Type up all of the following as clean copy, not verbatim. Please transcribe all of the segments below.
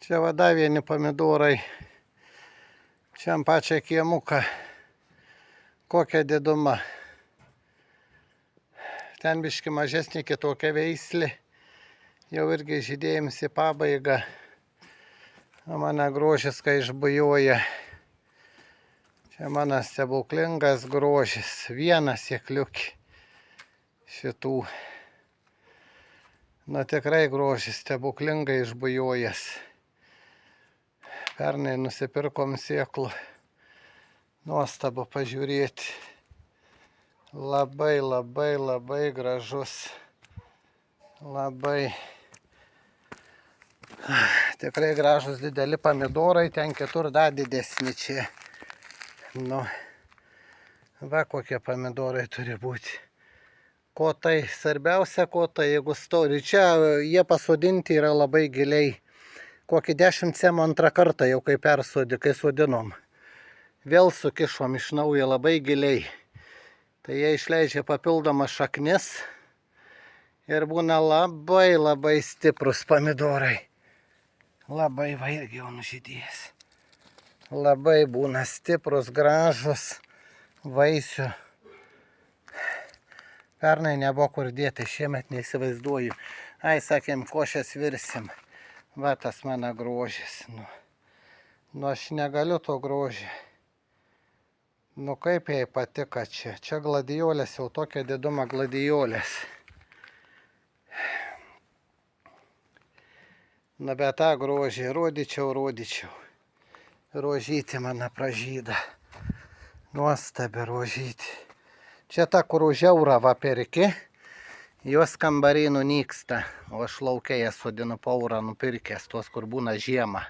Čia vada vieni pomidorai. Čia ant pačią kiemuką. Kokia diduma. Ten biški mažesnė kitokia veislė. Jau irgi žydėjims į pabaigą. O mano grožis, kai išbujoja. Čia mano stebuklingas grožis. Vienas sėkliukį šitų. Na tikrai grožis stebuklingai išbujojęs. Pernai nusipirkom sėklų. Nuostabu pažiūrėti. Labai gražus. Labai. Tikrai gražus dideli pomidorai. Ten kitur dar didesni čia. Nu, va kokie pomidorai turi būti. Kotai, svarbiausia kotai, jeigu stori. Čia jie pasodinti yra labai giliai. Kokį 10 cm antrą kartą jau kai persodi, kai sodinom. Vėl sukišom iš naujo labai giliai. Tai jie išleidžia papildomas šaknis. Ir būna labai stiprus pomidorai. Labai va irgi jau nužydėjęs. Labai būna stiprus, gražus vaisių. Pernai nebuvo kur dėti, šiemet neįsivaizduoju. Ai, sakėm, košės virsim. Va tas mano grožis. Nu aš negaliu to grožį. Nu kaip jai patiko čia. Čia gladiolės, jau tokia diduma gladiolės. Na bet tą grožį rodyčiau. Rožytė mano pražyda. Nuostabi rožytė. Čia ta, kur žiaura va perki, jos kambariai nunyksta, o aš laukiai sodinu paurą nupirkęs, tuos, kur būna žiemą.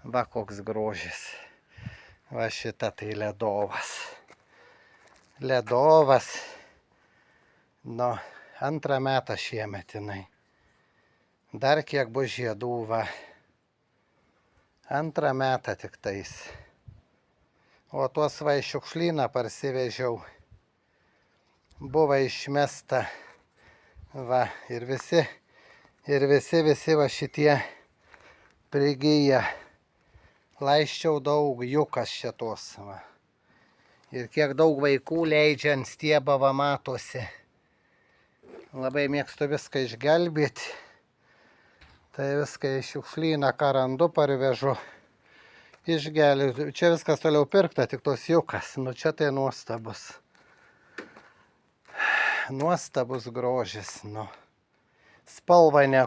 Va koks grožis. Va šita tai ledovas. Ledovas. Nu, antrą metą šiemet jinai. Dar kiek bus žiedų, va. Antrą metą tik tais. O tuos va iš šiukšlyną parsivežiau. Buvo išmesta, va, ir visi va šitie prigyja. Laisčiau daug, jukas šitos, va. Ir kiek daug vaikų leidžia ant stiebą, va, matosi. Labai mėgstu viską išgelbėti. Tai viską iš šiukšlyną, ką randu, parvežu. Išgelbėti. Čia viskas toliau pirkta, tik tos jukas. Nu čia tai nuostabus. Nuostabus grožis, nu. Spalva ne